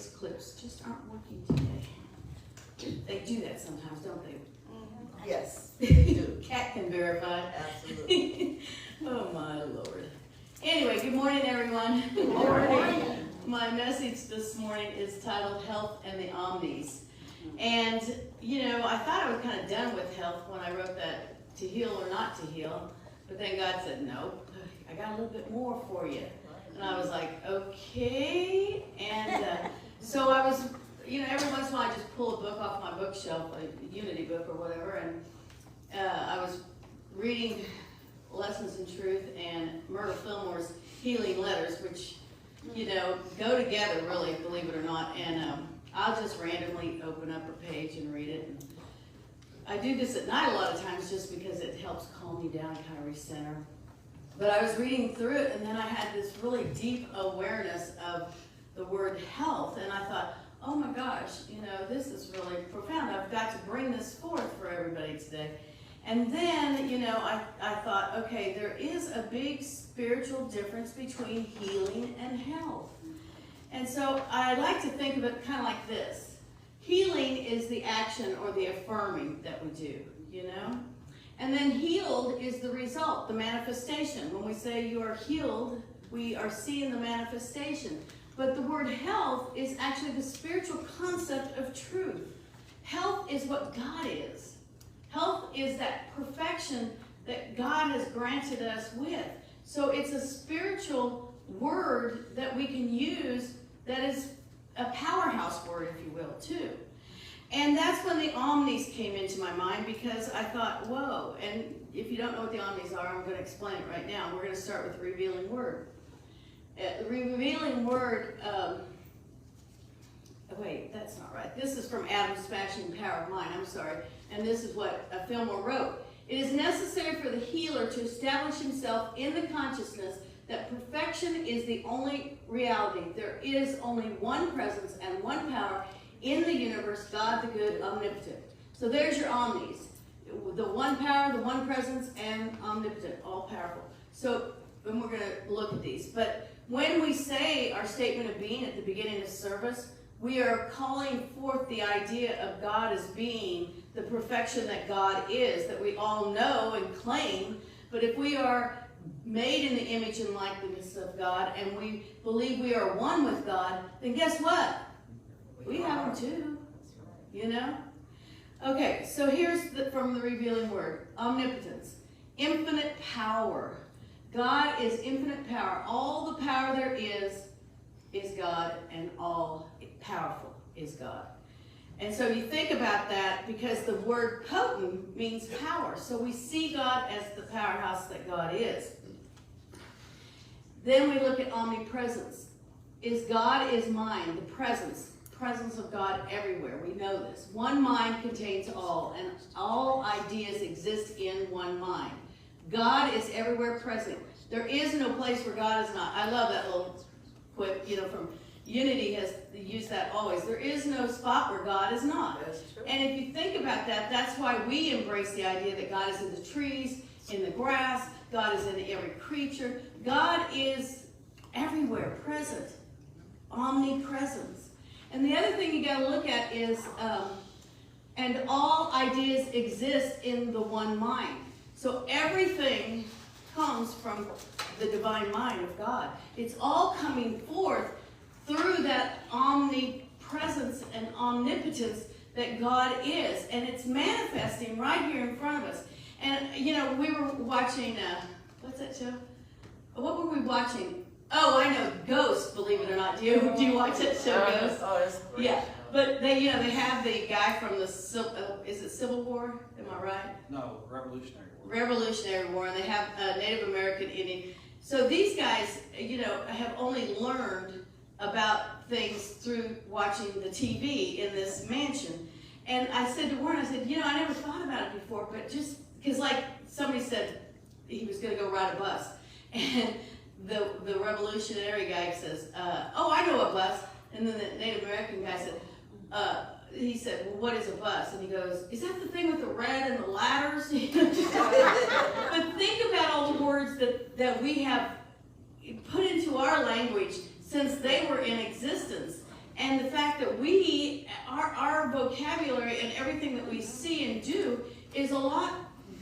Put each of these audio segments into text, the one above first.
these clips just aren't working today. They do that sometimes, don't they? Mm-hmm. Yes, they do. Cat can verify. Absolutely. Oh my Lord. Anyway, good morning everyone. Good morning. My message this morning is titled Health and the Omnis. And, you know, I thought I was kind of done with health when I wrote that to heal or not to heal. But then God said, nope, I got a little bit more for you. And I was like, okay. And so I was, you know, every once in a while I just pull a book off my bookshelf, a Unity book or whatever. And I was reading Lessons in Truth and Myrtle Fillmore's Healing Letters, which, you know, go together really, believe it or not. And I'll just randomly open up a page and read it. And I do this at night a lot of times just because it helps calm me down and kind of recenter. But I was reading through it, and then I had this really deep awareness of the word health, and I thought, oh my gosh, you know, this is really profound. I've got to bring this forth for everybody today. And then, you know, I thought, okay, there is a big spiritual difference between healing and health. And so I like to think of it kind of like this. Healing is the action or the affirming that we do, you know? And then healed is the result, the manifestation. When we say you are healed, we are seeing the manifestation. But the word health is actually the spiritual concept of truth. Health is what God is. Health is that perfection that God has granted us with. So it's a spiritual word that we can use that is a powerhouse word, if you will, too. And that's when the Omnis came into my mind, because I thought, whoa, and if you don't know what the Omnis are, I'm going to explain it right now. We're going to start with the revealing word. The revealing word, wait, that's not right. This is from Adam's Smashing Power of Mind, I'm sorry. And this is what Fillmore wrote. It is necessary for the healer to establish himself in the consciousness that perfection is the only reality. There is only one presence and one power in the universe, God the good, omnipotent. So there's your omnis. The one power, the one presence, and omnipotent, all powerful. So, and we're going to look at these. But when we say our statement of being at the beginning of service, we are calling forth the idea of God as being the perfection that God is, that we all know and claim. But if we are made in the image and likeness of God, and we believe we are one with God, then guess what? We have them too, you know? Okay, so here's from the revealing word, omnipotence, infinite power. God is infinite power. All the power there is God, and all powerful is God. And so you think about that, because the word potent means power. So we see God as the powerhouse that God is. Then we look at omnipresence. God is mind, the presence of God everywhere. We know this. One mind contains all, and all ideas exist in one mind. God is everywhere present. There is no place where God is not. I love that little quip, you know, from Unity has used that always. There is no spot where God is not. And if you think about that, that's why we embrace the idea that God is in the trees, in the grass, God is in every creature. God is everywhere present, omnipresence. And the other thing you got to look at is, and all ideas exist in the one mind. So everything comes from the divine mind of God. It's all coming forth through that omnipresence and omnipotence that God is. And it's manifesting right here in front of us. And, you know, we were watching, what's that show? What were we watching? Oh, I know, Ghost, believe it or not. Do you watch that show, Ghost? Oh, it's great. Yeah, but they, you know, they have the guy from the, is it Civil War? Am I right? No, Revolutionary War. Revolutionary War, and they have Native American Indian. So these guys, you know, have only learned about things through watching the TV in this mansion. And I said to Warren, I said, you know, I never thought about it before, but just, because like somebody said he was going to go ride a bus. And the revolutionary guy says, oh, I know a bus. And then the Native American guy said, he said, well, what is a bus? And he goes, is that the thing with the red and the ladders? But think about all the words that we have put into our language since they were in existence. And the fact that our vocabulary and everything that we see and do is a lot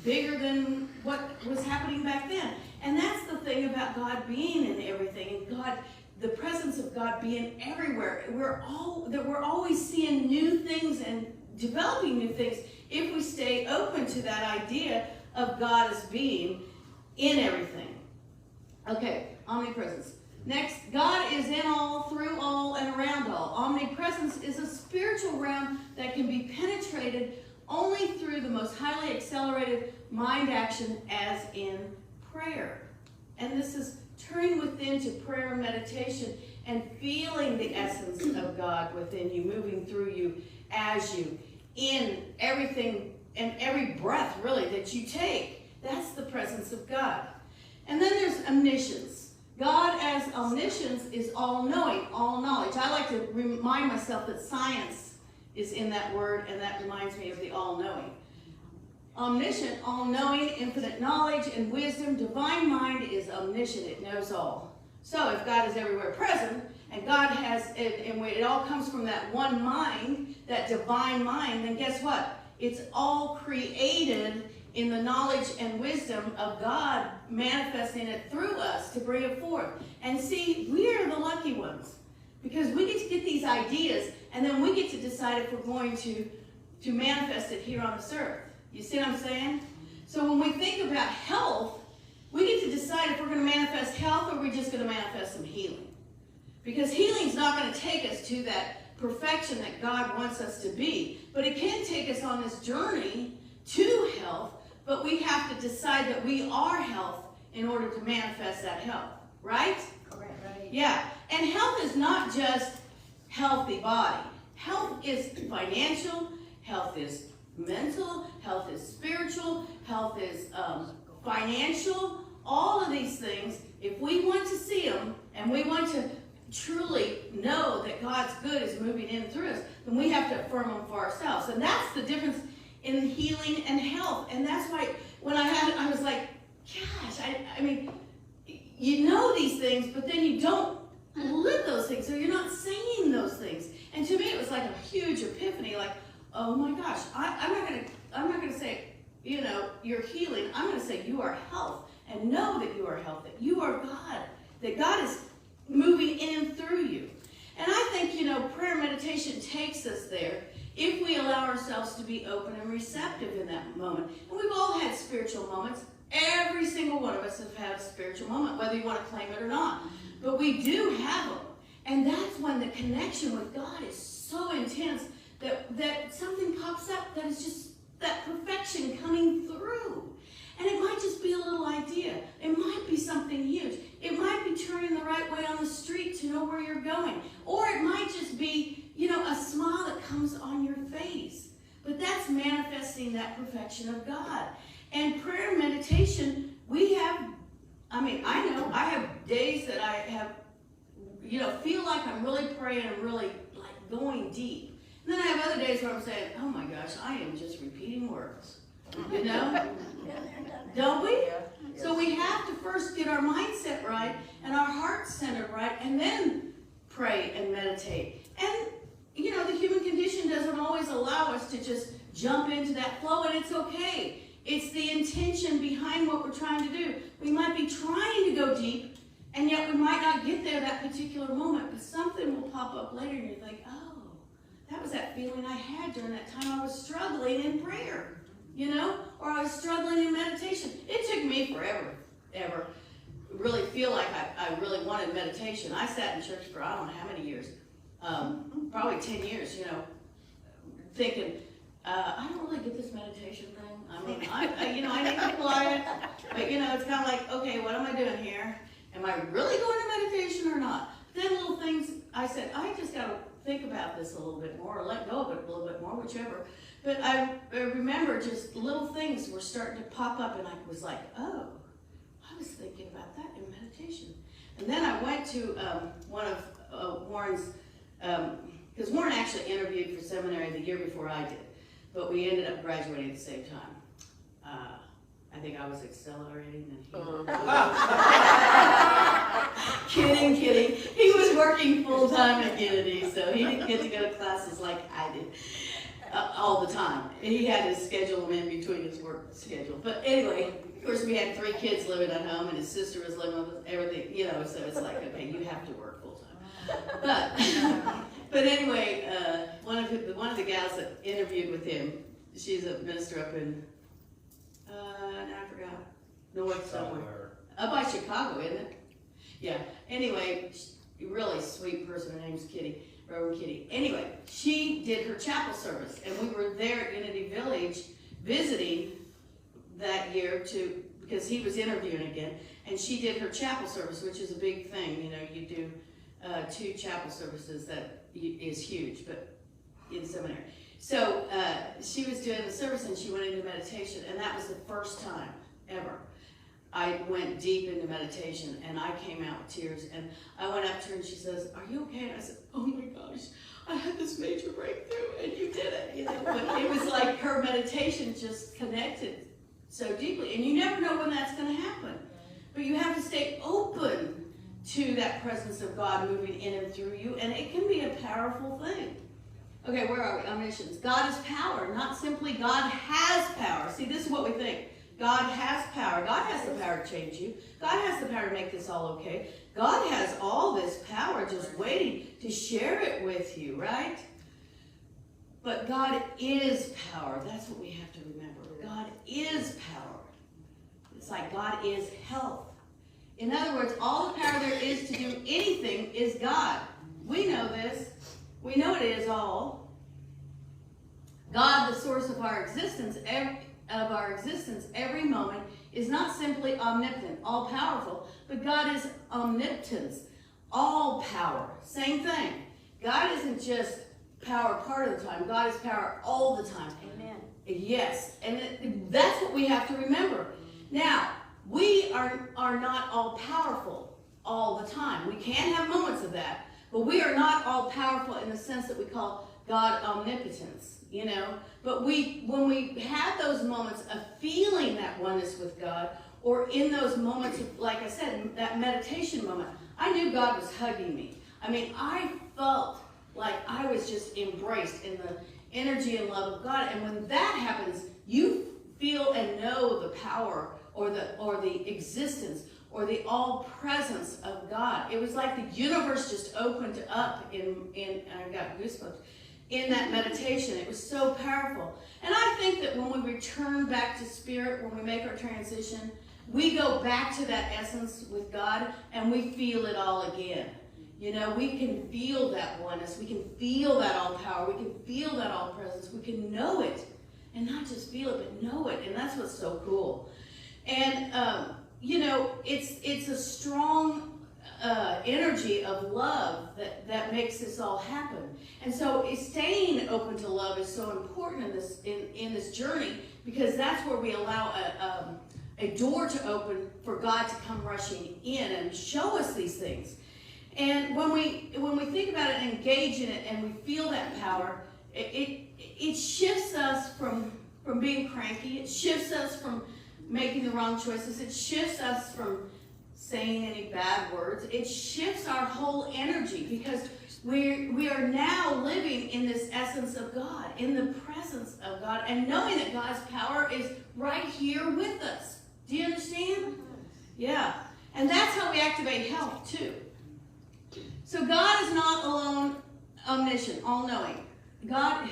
bigger than what was happening back then. And that's the thing about God being in everything, and God, the presence of God being everywhere. We're always seeing new things and developing new things if we stay open to that idea of God as being in everything. Okay, omnipresence. Next, God is in all, through all, and around all. Omnipresence is a spiritual realm that can be penetrated only through the most highly accelerated mind action, as in prayer. And this is turning within to prayer and meditation and feeling the essence of God within you, moving through you, as you, in everything and every breath, really, that you take. That's the presence of God. And then there's omniscience. God as omniscience is all-knowing, all knowledge. I like to remind myself that science is in that word, and that reminds me of the all-knowing. Omniscient, all-knowing, infinite knowledge and wisdom. Divine mind is omniscient. It knows all. So if God is everywhere present, and God has, and it all comes from that one mind, that divine mind, then guess what? It's all created in the knowledge and wisdom of God, manifesting it through us to bring it forth. And see, we are the lucky ones, because we get to get these ideas, and then we get to decide if we're going to manifest it here on this earth. You see what I'm saying? So when we think about health, we get to decide if we're going to manifest health, or we're just going to manifest some healing. Because healing's not going to take us to that perfection that God wants us to be. But it can take us on this journey to health, but we have to decide that we are health in order to manifest that health. Right? Correct. Right. Yeah. And health is not just healthy body. Health is financial, health is mental, health is spiritual, health is financial. All of these things, if we want to see them and we want to truly know that God's good is moving in through us, then we have to affirm them for ourselves. And that's the difference in healing and health. And that's why when I was like, gosh, I mean, you know these things, but then you don't live those things, so you're not saying those things. And to me, it was like a huge epiphany, like, oh my gosh, I'm not gonna say, you know, you're healing. I'm gonna say you are health, and know that you are health, that you are God, that God is moving in and through you. And I think, you know, prayer and meditation takes us there if we allow ourselves to be open and receptive in that moment. And we've all had spiritual moments. Every single one of us have had a spiritual moment, whether you want to claim it or not. But we do have them. And that's when the connection with God is so intense that something pops up that is just that perfection coming through. And it might just be a little idea. It might be something huge. It might be turning the right way on the street to know where you're going. Or it might just be, you know, a smile that comes on your face. But that's manifesting that perfection of God. And prayer and meditation, we have, I mean, I know I have days that I have, you know, feel like I'm really praying and really like going deep. And then I have other days where I'm saying, oh my gosh, I am just repeating words. You know? Don't we? Yeah. So we have to first get our mindset right and our heart centered right, and then pray and meditate. And, you know, the human condition doesn't always allow us to just jump into that flow, and it's okay. It's the intention behind what we're trying to do. We might be trying to go deep, and yet we might not get there that particular moment, but something will pop up later, and you're like, oh, that was that feeling I had during that time I was struggling in prayer. You know, or I was struggling in meditation. It took me forever, ever, really feel like I really wanted meditation. I sat in church for I don't know how many years, probably 10 years, you know, thinking, I don't really get this meditation thing. I mean, I need to be quiet, but you know, it's kind of like, okay, what am I doing here? Am I really going to meditation or not? Then little things, I said, I just got to think about this a little bit more, or let go of it a little bit more, whichever. But I remember just little things were starting to pop up, and I was like, oh, I was thinking about that in meditation. And then I went to one of Warren's, because Warren actually interviewed for seminary the year before I did, but we ended up graduating at the same time. I think I was accelerating and he kidding. He was working full-time at Kennedy, so he didn't get to go to classes like I did all the time. He had to schedule them in between his work schedule. But anyway, of course, we had 3 kids living at home, and his sister was living with us, everything, you know, so it's like, okay, you have to work full-time. But anyway, one of the gals that interviewed with him, she's a minister up in, I forgot, north somewhere. Up by Chicago, isn't it? Yeah. Anyway, really sweet person. Her name's Kitty, Reverend Kitty. Anyway, she did her chapel service, and we were there at Unity Village visiting that year because he was interviewing again, and she did her chapel service, which is a big thing. You know, you do 2 chapel services. That is huge, but in seminary. So she was doing the service, and she went into meditation, and that was the first time ever I went deep into meditation, and I came out with tears, and I went up to her, and she says, "Are you okay?" And I said, "Oh my gosh, I had this major breakthrough, and you did it." You know, but it was like her meditation just connected so deeply, and you never know when that's going to happen. But you have to stay open to that presence of God moving in and through you, and it can be a powerful thing. Okay, where are we? Omniscience. God is power, not simply God has power. See, this is what we think. God has power. God has the power to change you. God has the power to make this all okay. God has all this power just waiting to share it with you, right? But God is power. That's what we have to remember. God is power. It's like God is health. In other words, all the power there is to do anything is God. We know this. We know it is all. God, the source of our existence, every moment, is not simply omnipotent, all-powerful, but God is omnipotence, all power. Same thing. God isn't just power part of the time. God is power all the time. Amen. Yes, and that's what we have to remember. Now, we are not all-powerful all the time. We can have moments of that, but we are not all-powerful in the sense that we call God omnipotence, you know. But when we have those moments of feeling that oneness with God, or in those moments of, like I said, that meditation moment, I knew God was hugging me. I mean, I felt like I was just embraced in the energy and love of God. And when that happens, you feel and know the power or the existence or the all presence of God. It was like the universe just opened up in I got goosebumps in that meditation. It was so powerful. And I think that when we return back to spirit, when we make our transition, we go back to that essence with God and we feel it all again. You know, we can feel that oneness. We can feel that all power. We can feel that all presence. We can know it. And not just feel it, but know it. And that's what's so cool. And, you know, it's a strong energy of love that makes this all happen. And so staying open to love is so important in this journey, because that's where we allow a door to open for God to come rushing in and show us these things. And when we think about it and engage in it and we feel that power, it shifts us from being cranky. It shifts us from making the wrong choices. It shifts us from saying any bad words. It shifts our whole energy, because we are now living in this essence of God, in the presence of God, and knowing that God's power is right here with us. Do you understand? Yeah. And that's how we activate health too. So God is not alone omniscient, all-knowing. God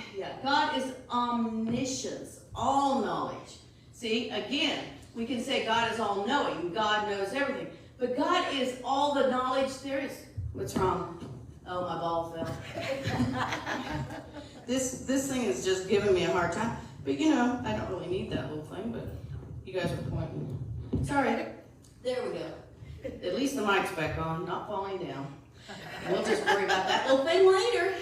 is omniscience, all knowledge. See, again, we can say God is all-knowing. God knows everything. But God is all the knowledge there is. What's wrong? Oh, my ball fell. This thing is just giving me a hard time. But, you know, I don't really need that little thing, but you guys are pointing. Sorry. There we go. At least the mic's back on, not falling down. And we'll just worry about that little thing later.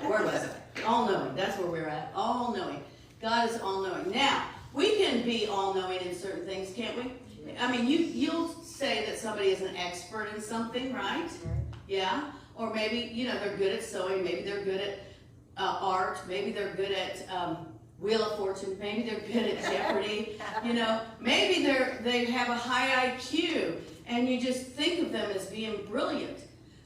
Where was it? All-knowing. That's where we're at. All-knowing. God is all-knowing. Now, we can be all-knowing in certain things, can't we? I mean, you'll say that somebody is an expert in something, right? Yeah. Or maybe, you know, they're good at sewing. Maybe they're good at art. Maybe they're good at Wheel of Fortune. Maybe they're good at Jeopardy. You know, maybe they have a high IQ, and you just think of them as being brilliant.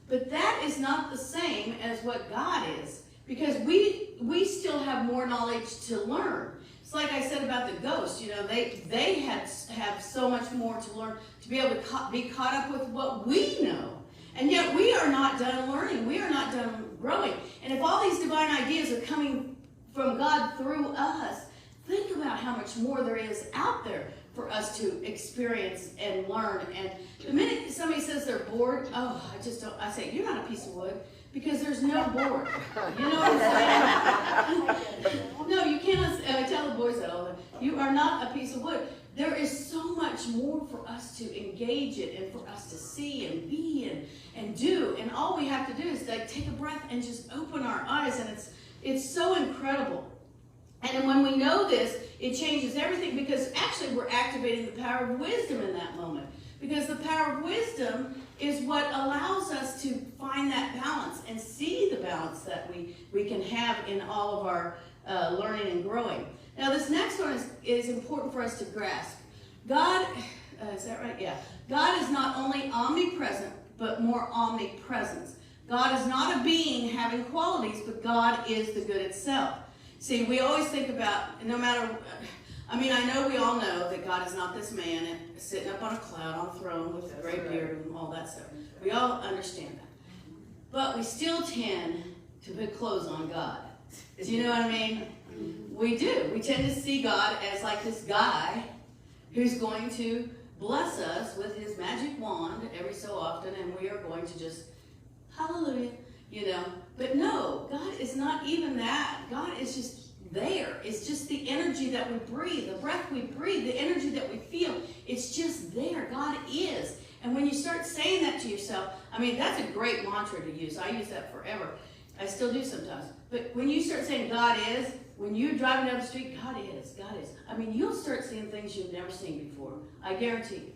But that is not the same as what God is, because we still have more knowledge to learn. It's like I said about the ghosts. You know, they have so much more to learn to be able to be caught up with what we know. And yet we are not done learning. We are not done growing. And if all these divine ideas are coming from God through us, think about how much more there is out there for us to experience and learn. And the minute somebody says they're bored, I say, you're not a piece of wood, because there's no bored. You know what I'm saying? No, you cannot. I tell the boys that all the time. You are not a piece of wood. There is so much more for us to engage in, and for us to see and be and do. And all we have to do is like take a breath and just open our eyes, and it's so incredible. And then when we know this, it changes everything, because actually we're activating the power of wisdom in that moment. Because the power of wisdom is what allows us to find that balance and see the balance that we can have in all of our learning and growing. Now this next one is important for us to grasp. God, is that right? Yeah. God is not only omnipresent, but more omnipresence. God is not a being having qualities, but God is the good itself. See, we always think about, no matter, I mean, I know we all know that God is not this man sitting up on a cloud on a throne with a gray beard and all that stuff. We all understand that. But we still tend to put clothes on God. Do you know what I mean? We do. We tend to see God as like this guy who's going to bless us with his magic wand every so often, and we are going to just, hallelujah, you know. But no, God is not even that. God is just there. It's just the energy that we breathe, the breath we breathe, the energy that we feel. It's just there. God is. And when you start saying that to yourself, I mean, that's a great mantra to use. I use that forever. I still do sometimes. But when you start saying God is, when you're driving down the street, God is, God is. I mean, you'll start seeing things you've never seen before. I guarantee you.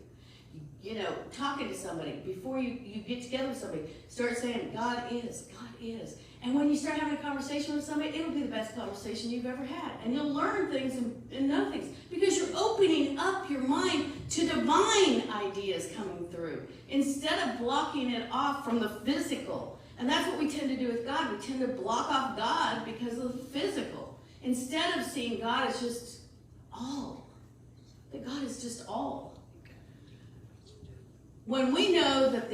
You know, talking to somebody, before you get together with somebody, start saying, God is, God is. And when you start having a conversation with somebody, it'll be the best conversation you've ever had. And you'll learn things and know things, because you're opening up your mind to divine ideas coming through, instead of blocking it off from the physical. And that's what we tend to do with God. We tend to block off God because of the physical, instead of seeing God as just all. That God is just all. When we know that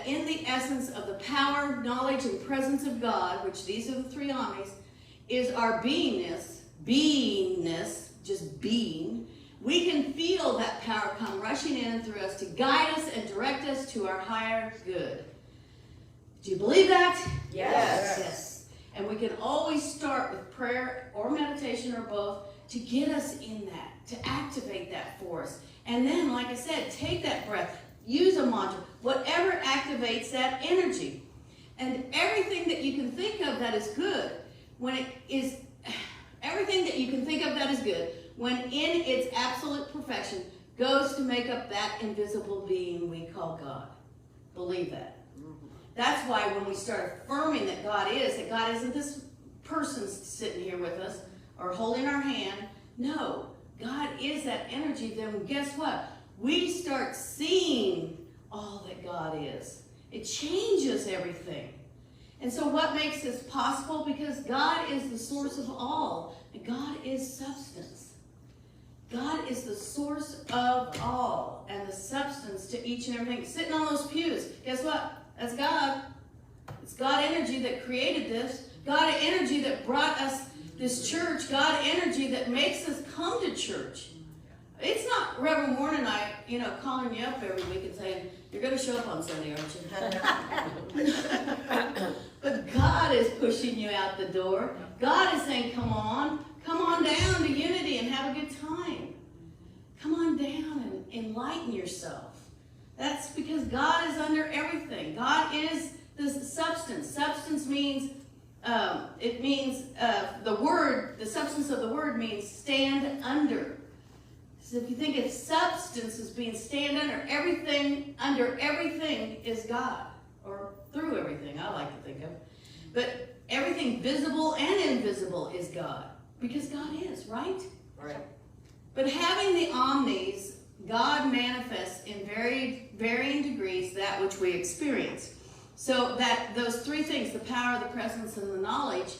in the essence of the power, knowledge, and presence of God, which these are the three Omnis, is our beingness, just being, we can feel that power come rushing in through us to guide us and direct us to our higher good. Do you believe that? Yes. Yes. And we can always start with prayer or meditation or both to get us in that, to activate that for us. And then, like I said, take that breath. Use a mantra, whatever activates that energy. And everything that you can think of that is good, everything that you can think of that is good, when in its absolute perfection, goes to make up that invisible being we call God. Believe that. That's why when we start affirming that God isn't this person sitting here with us or holding our hand. No, God is that energy. Then guess what? We start seeing all that God is. It changes everything. And so what makes this possible? Because God is the source of all. And God is substance. God is the source of all and the substance to each and everything. Sitting on those pews, guess what? That's God. It's God energy that created this. God energy that brought us this church. God energy that makes us come to church. It's not Reverend Warren and I, calling you up every week and saying, you're going to show up on Sunday, aren't you? But God is pushing you out the door. God is saying, come on down to Unity and have a good time. Come on down and enlighten yourself. That's because God is under everything. God is the substance. Substance means, the substance of the word means stand under. So if you think of substance as being stand under everything is God, or through everything, I like to think of. But everything visible and invisible is God. Because God is, right? Right. But having the Omnis, God manifests in varying degrees that which we experience. So that those three things, the power, the presence, and the knowledge,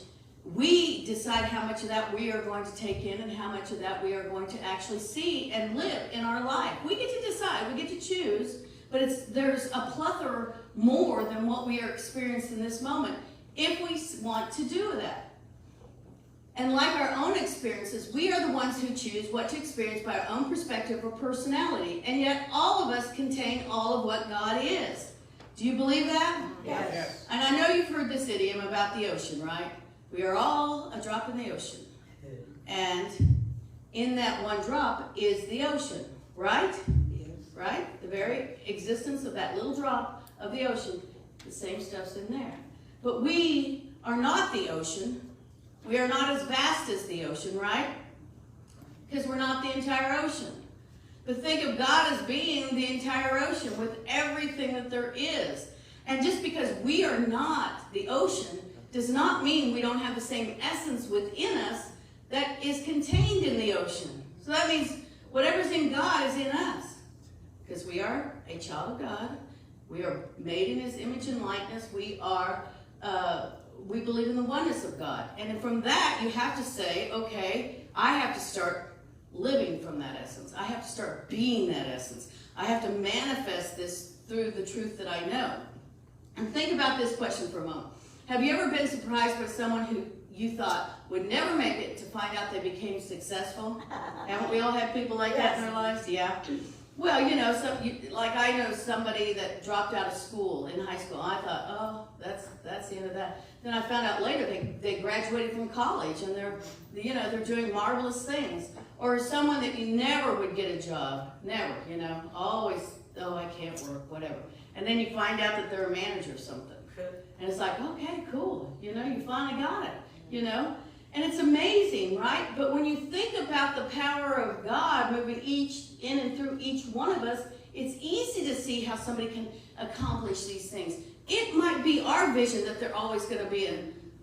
we decide how much of that we are going to take in and how much of that we are going to actually see and live in our life. We get to decide, we get to choose, but there's a plethora more than what we are experiencing in this moment if we want to do that. And like our own experiences, we are the ones who choose what to experience by our own perspective or personality. And yet all of us contain all of what God is. Do you believe that? Yes. And I know you've heard this idiom about the ocean, right? We are all a drop in the ocean. And in that one drop is the ocean, right? Yes. Right? The very existence of that little drop of the ocean, the same stuff's in there. But we are not the ocean. We are not as vast as the ocean, right? Because we're not the entire ocean. But think of God as being the entire ocean with everything that there is. And just because we are not the ocean does not mean we don't have the same essence within us that is contained in the ocean. So that means whatever's in God is in us. Because we are a child of God. We are made in His image and likeness. We believe in the oneness of God. And from that, you have to say, okay, I have to start living from that essence. I have to start being that essence. I have to manifest this through the truth that I know. And think about this question for a moment. Have you ever been surprised by someone who you thought would never make it to find out they became successful? Haven't we all had people like that in our lives? Yeah. Well, you know, like I know somebody that dropped out of school in high school. I thought, oh, that's the end of that. Then I found out later they graduated from college and they're doing marvelous things. Or someone that you never would get a job, never, always, oh, I can't work, whatever. And then you find out that they're a manager or something. And it's like, okay, cool, you finally got it, And it's amazing, right? But when you think about the power of God moving in and through each one of us, it's easy to see how somebody can accomplish these things. It might be our vision that they're always going to be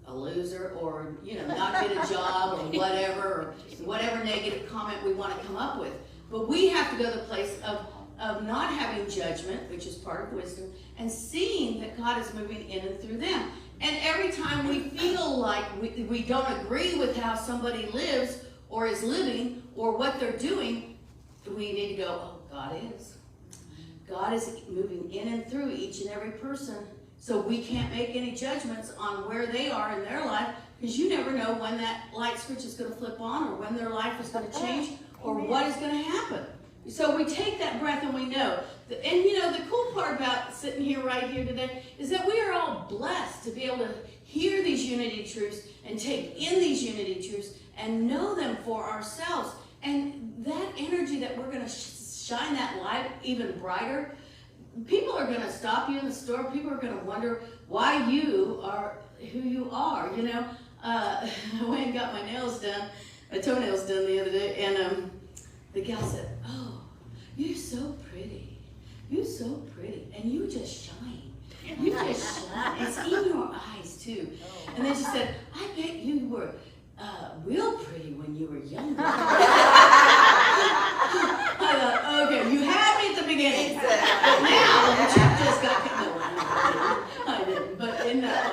a loser or, not get a job or whatever negative comment we want to come up with. But we have to go to the place of not having judgment, which is part of wisdom, and seeing that God is moving in and through them. And every time we feel like we don't agree with how somebody lives or is living or what they're doing, we need to go, oh, God is. God is moving in and through each and every person. So we can't make any judgments on where they are in their life because you never know when that light switch is going to flip on or when their life is going to change or what is going to happen. So we take that breath and we know. And the cool part about sitting here right here today is that we are all blessed to be able to hear these unity truths and take in these unity truths and know them for ourselves. And that energy that we're going to shine that light even brighter, people are going to stop you in the store. People are going to wonder why you are who you are. I went and got my toenails done the other day, and the gal said, oh, you're so pretty. You're so pretty. And you just shine. You just shine. It's in your eyes, too. And then she said, I bet you were real pretty when you were younger. I thought, okay, you had me at the beginning. But now, the truth just got I didn't. But in that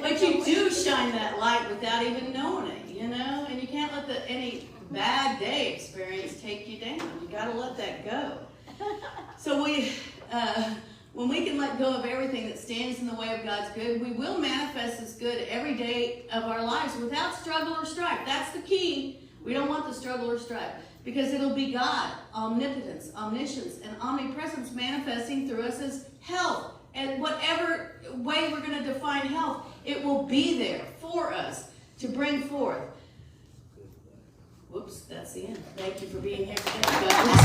but you do shine that light without even knowing it, And you can't let any bad day experience take you down. You got to let that go. So when we can let go of everything that stands in the way of God's good, we will manifest His good every day of our lives without struggle or strife. That's the key. We don't want the struggle or strife because it'll be God, omnipotence, omniscience, and omnipresence manifesting through us as health. And whatever way we're going to define health, it will be there for us to bring forth. Whoops, that's the end. Thank you for being here today.